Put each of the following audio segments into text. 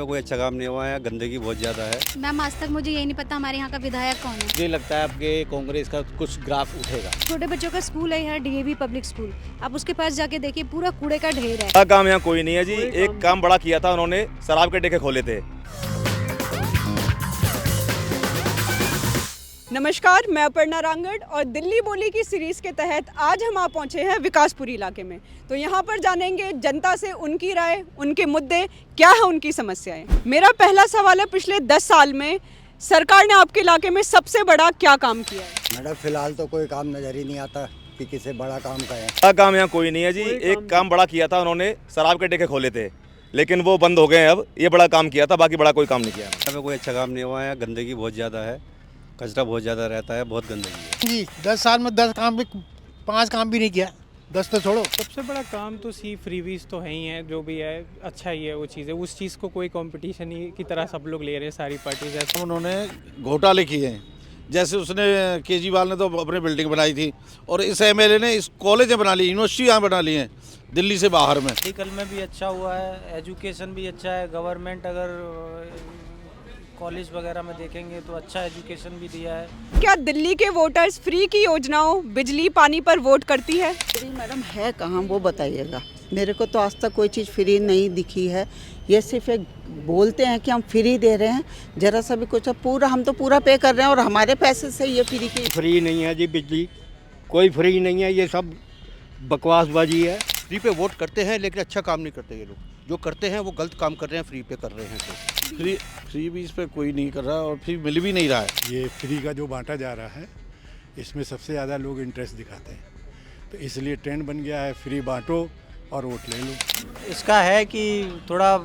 पे कोई अच्छा काम नहीं हुआ है, गंदगी बहुत ज़्यादा है। मैम आज तक मुझे यही नहीं पता हमारे यहाँ का विधायक कौन है। मुझे लगता है आपके कांग्रेस का कुछ ग्राफ उठेगा। छोटे बच्चों का स्कूल है यहाँ डीएवी पब्लिक स्कूल, आप उसके पास जाके देखिए पूरा कूड़े का ढेर है। बड़ा काम यहाँ कोई नहीं है जी। एक काम बड़ा किया था उन्होंने, शराब के ठेके खोले थे। नमस्कार, मैं अपर्णा रांगड़ और दिल्ली बोली की सीरीज़ के तहत आज हम आ पहुँचे हैं विकासपुरी इलाके में। तो यहाँ पर जानेंगे जनता से उनकी राय, उनके मुद्दे क्या है, उनकी समस्याएं। मेरा पहला सवाल है, पिछले 10 साल में सरकार ने आपके इलाके में सबसे बड़ा क्या काम किया है? मैडम फिलहाल तो कोई काम नज़र ही नहीं आता कि किसी बड़ा काम का है। बड़ा काम यहाँ कोई नहीं है जी। एक काम बड़ा किया था उन्होंने, शराब के ठेके खोले थे, लेकिन वो बंद हो गए हैं। अब ये बड़ा काम किया था, बाकी बड़ा कोई काम नहीं किया। यहाँ पे कोई अच्छा काम नहीं हुआ है, गंदगी बहुत ज़्यादा है, कचरा बहुत ज़्यादा रहता है, बहुत गंदगी है जी। 10 साल में 10 काम भी 5 काम भी नहीं किया, 10 तो छोड़ो। सबसे बड़ा काम तो फ्रीवीज तो है ही है, जो भी है अच्छा ही है वो चीज़ है। उस चीज़ को कोई कंपटीशन ही की तरह सब लोग ले रहे हैं, सारी पार्टीज ऐसे। उन्होंने घोटाले किए हैं, जैसे उसने केजरीवाल ने तो अपनी बिल्डिंग बनाई थी और इस एमएलए ने इस कॉलेजें बना ली, यूनिवर्सिटी यहाँ बना ली हैं दिल्ली से बाहर में। मेडिकल में भी अच्छा हुआ है, एजुकेशन भी अच्छा है। गवर्नमेंट अगर कॉलेज वगैरह में देखेंगे तो अच्छा एजुकेशन भी दिया है। क्या दिल्ली के वोटर्स फ्री की योजनाओं, बिजली, पानी पर वोट करती है? फ्री मैडम है कहाँ, वो बताइएगा। मेरे को तो आज तक कोई चीज़ फ्री नहीं दिखी है। ये सिर्फ एक बोलते हैं कि हम फ्री दे रहे हैं, जरा सा भी कुछ पूरा, हम तो पूरा पे कर रहे हैं और हमारे पैसे से ये फ्री नहीं है जी, बिजली कोई फ्री नहीं है, ये सब बकवासबाजी है। फ्री पे वोट करते हैं लेकिन अच्छा काम नहीं करते ये लोग। जो करते हैं वो गलत काम कर रहे हैं, फ्री पे कर रहे हैं। तो फ्री भी इस पे कोई नहीं कर रहा और फ्री मिल भी नहीं रहा है। ये फ्री का जो बांटा जा रहा है, इसमें सबसे ज़्यादा लोग इंटरेस्ट दिखाते हैं, तो इसलिए ट्रेंड बन गया है फ्री बांटो और वोट ले लो। इसका है कि थोड़ा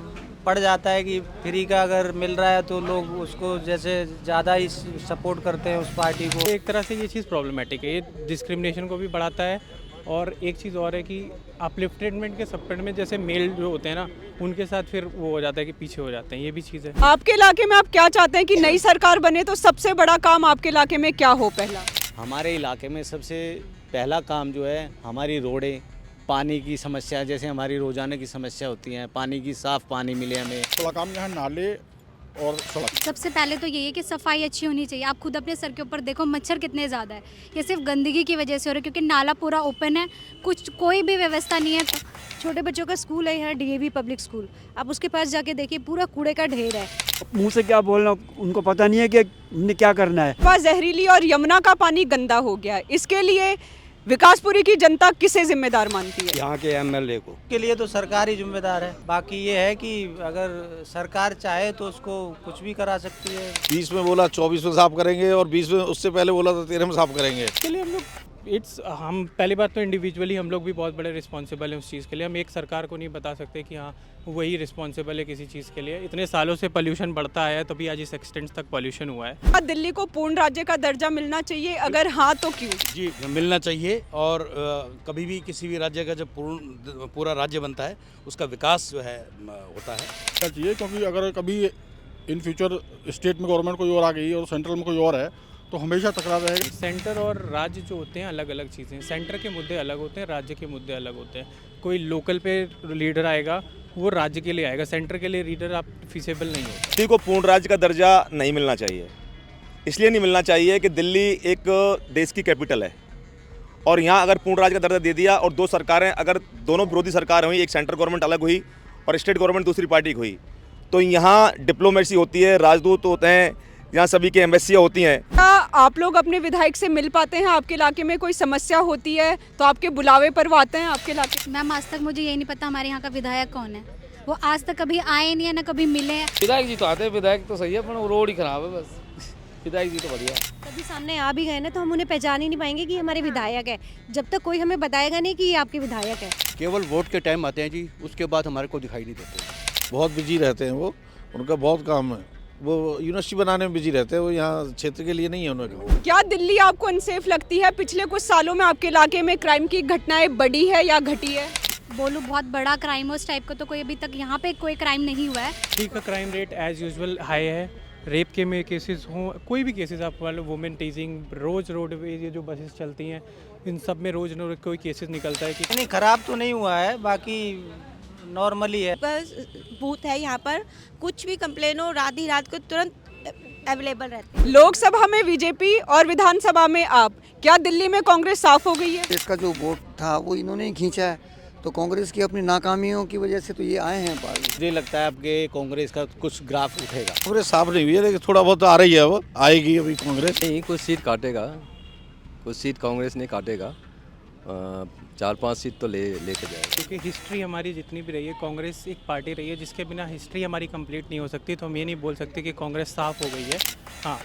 पड़ जाता है कि फ्री का अगर मिल रहा है तो लोग उसको जैसे ज़्यादा ही सपोर्ट करते हैं उस पार्टी को। एक तरह से ये चीज़ प्रॉब्लमेटिक है, ये डिस्क्रिमिनेशन को भी बढ़ाता है। और एक चीज़ और है कि अपलिफ्टमेंट के सपोर्ट में जैसे मेल जो होते हैं ना, उनके साथ फिर वो हो जाता है कि पीछे हो जाते हैं, ये भी चीज़ है। आपके इलाके में आप क्या चाहते हैं कि नई सरकार बने तो सबसे बड़ा काम आपके इलाके में क्या हो? पहला हमारे इलाके में सबसे पहला काम जो है, हमारी रोडें, पानी की समस्या, जैसे हमारी रोजाना की समस्या होती है, पानी की साफ़ पानी मिले हमें। बड़ा काम यहाँ नाले और सड़क। सबसे पहले तो यही है कि सफाई अच्छी होनी चाहिए। आप खुद अपने सर के ऊपर देखो, मच्छर कितने ज़्यादा है। ये सिर्फ गंदगी की वजह से हो रहा है, क्योंकि नाला पूरा ओपन है, कोई भी व्यवस्था नहीं है। छोटे बच्चों का स्कूल है यहाँ डीएवी पब्लिक स्कूल, आप उसके पास जाके देखिए पूरा कूड़े का ढेर है। मुँह से क्या बोलना, उनको पता नहीं है कि उन्हें क्या करना है। वहाँ जहरीली और यमुना का पानी गंदा हो गया, इसके लिए विकासपुरी की जनता किसे जिम्मेदार मानती है? यहाँ के एमएलए को। के लिए तो सरकार ही जिम्मेदार है। बाकी ये है कि अगर सरकार चाहे तो उसको कुछ भी करा सकती है। 20 में बोला 24 में साफ करेंगे और 20 में उससे पहले बोला तो 13 में साफ करेंगे। इसके लिए हम पहली बात तो इंडिविजुअली हम लोग भी बहुत बड़े रिस्पॉन्सिबल हैं उस चीज़ के लिए। हम एक सरकार को नहीं बता सकते कि हाँ वही रिस्पॉन्सिबल है किसी चीज़ के लिए। इतने सालों से पोल्यूशन बढ़ता है, तभी आज इस एक्सटेंट तक पोल्यूशन हुआ है। दिल्ली को पूर्ण राज्य का दर्जा मिलना चाहिए, अगर हाँ तो क्यों? जी मिलना चाहिए। और कभी भी किसी भी राज्य का जब पूरा राज्य बनता है, उसका विकास जो है होता है चाहिए, क्योंकि अगर कभी इन फ्यूचर स्टेट में गवर्नमेंट कोई और आ गई और सेंट्रल में कोई और है तो हमेशा टकराव रहेगा। सेंटर और राज्य जो होते हैं अलग अलग चीज़ें। सेंटर के मुद्दे अलग होते हैं, राज्य के मुद्दे अलग होते हैं। कोई लोकल पे लीडर आएगा, वो राज्य के लिए आएगा, सेंटर के लिए लीडर आप फीसेबल नहीं होता। दिल्ली को पूर्ण राज्य का दर्जा नहीं मिलना चाहिए। इसलिए नहीं मिलना चाहिए कि दिल्ली एक देश की कैपिटल है, और यहाँ अगर पूर्ण राज्य का दर्जा दे दिया और दो सरकारें, अगर दोनों विरोधी सरकार हुई, एक सेंट्रल गवर्नमेंट अलग हुई और स्टेट गवर्नमेंट दूसरी पार्टी की हुई, तो यहाँ डिप्लोमेसी होती है, राजदूत होते हैं, यहाँ सभी की एम्बेसियाँ होती हैं। क्या आप लोग अपने विधायक से मिल पाते हैं? आपके इलाके में कोई समस्या होती है तो आपके बुलावे पर वो आते हैं आपके इलाके? मैम आज तक मुझे यही नहीं पता हमारे यहाँ का विधायक कौन है। वो आज तक कभी आए नहीं है, ना कभी मिले हैं। विधायक जी तो आते हैं, विधायक तो सही है, पर रोड ही खराब है बस। विधायक जी तो बढ़िया। कभी सामने आ भी गए ना तो हम उन्हें पहचान ही नहीं पाएंगे कि हमारे विधायक है, जब तक कोई हमें बताएगा नहीं कि ये आपके विधायक है। केवल वोट के टाइम आते हैं जी, उसके बाद हमारे को दिखाई नहीं देते। बहुत बिजी रहते हैं वो, उनका बहुत काम है। वो यूनिवर्सिटी बनाने में बिजी रहते हैं, वो यहाँ क्षेत्र के लिए नहीं है उन्होंने। क्या दिल्ली आपको अनसेफ लगती है? पिछले कुछ सालों में आपके इलाके में क्राइम की घटनाएं बढ़ी है या घटी है? बोलूँ बहुत बड़ा क्राइम उस टाइप का तो कोई अभी तक यहाँ पे कोई क्राइम नहीं हुआ है। ठीक है, crime rate as usual high है। रेप के में केसेस हों, कोई भी केसेस आप मान लो, वुमेन टीजिंग, रोज रोडवेज ये जो बसेस चलती हैं, इन सब में रोज कोई केसेस निकलता है कि नहीं, खराब तो नहीं हुआ है। बाकी नॉर्मली है। बस बूथ है यहाँ पर, कुछ भी कंप्लेन हो आधी रात को तुरंत अवेलेबल रहते हैं। लोकसभा में बीजेपी और विधानसभा में आप, क्या दिल्ली में कांग्रेस साफ हो गई है? इसका जो वोट था वो इन्होंने ही खींचा है, तो कांग्रेस की अपनी नाकामियों की वजह से तो ये आए हैं पार्टी। मुझे लगता है आपके कांग्रेस का कुछ ग्राफ उठेगा। कांग्रेस साफ नहीं हुई है, लेकिन थोड़ा बहुत तो आ रही है, वो आएगी अभी कांग्रेस। नहीं, कुछ सीट काटेगा, कुछ सीट कांग्रेस नहीं काटेगा, 4-5 सीट तो लेके जाएगा। क्योंकि हिस्ट्री हमारी जितनी भी रही है, कांग्रेस एक पार्टी रही है जिसके बिना हिस्ट्री हमारी कंप्लीट नहीं हो सकती। तो हम ये नहीं बोल सकते कि कांग्रेस साफ हो गई है। हाँ,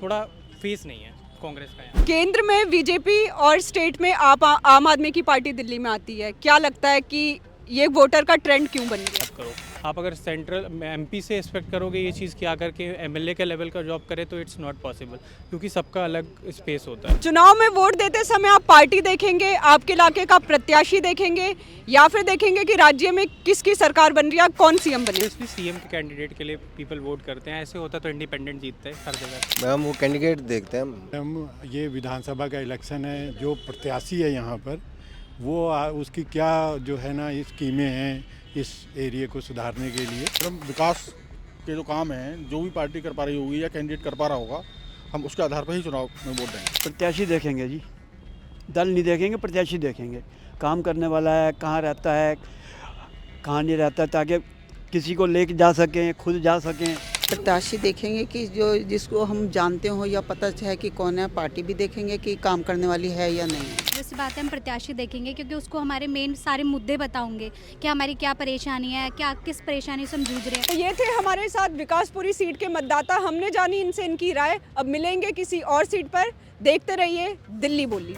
थोड़ा फेस नहीं है कांग्रेस का यहाँ। केंद्र में बीजेपी और स्टेट में आप आम आदमी की पार्टी दिल्ली में आती है, क्या लगता है कि ये वोटर का ट्रेंड क्यों बन गया? करो आप अगर सेंट्रल एमपी से एक्सपेक्ट करोगे ये चीज़ कि आकर के एमएलए के लेवल का जॉब करे तो इट्स नॉट पॉसिबल, क्योंकि सबका अलग स्पेस होता है। चुनाव में वोट देते समय आप पार्टी देखेंगे, आपके इलाके का प्रत्याशी देखेंगे, या फिर देखेंगे कि राज्य में किसकी सरकार बन रही है, कौन सीएम बने? सीएम के कैंडिडेट के लिए पीपल वोट करते हैं, ऐसे होता तो इंडिपेंडेंट जीतते हैं हर जगह। मैम वो कैंडिडेट देखते हैं हम। ये विधानसभा का इलेक्शन है, जो प्रत्याशी है यहाँ पर वो उसकी क्या जो है ना स्कीमें हैं इस एरिया को सुधारने के लिए। विकास के जो काम हैं, जो भी पार्टी कर पा रही होगी या कैंडिडेट कर पा रहा होगा, हम उसके आधार पर ही चुनाव में वोट देंगे। प्रत्याशी देखेंगे जी, दल नहीं देखेंगे, प्रत्याशी देखेंगे। काम करने वाला है, कहाँ रहता है, कहाँ नहीं रहता, ताकि किसी को लेके जा सकें, खुद जा सकें। प्रत्याशी देखेंगे कि जो जिसको हम जानते हो या पता है कि कौन है। पार्टी भी देखेंगे कि काम करने वाली है या नहीं है। वैसी बात है, हम प्रत्याशी देखेंगे क्योंकि उसको हमारे मेन सारे मुद्दे बताऊंगे कि हमारी क्या परेशानी है, क्या किस परेशानी से हम जूझ रहे हैं। तो ये थे हमारे साथ विकासपुरी सीट के मतदाता, हमने जानी इनसे इनकी राय। अब मिलेंगे किसी और सीट पर, देखते रहिए दिल्ली बोली।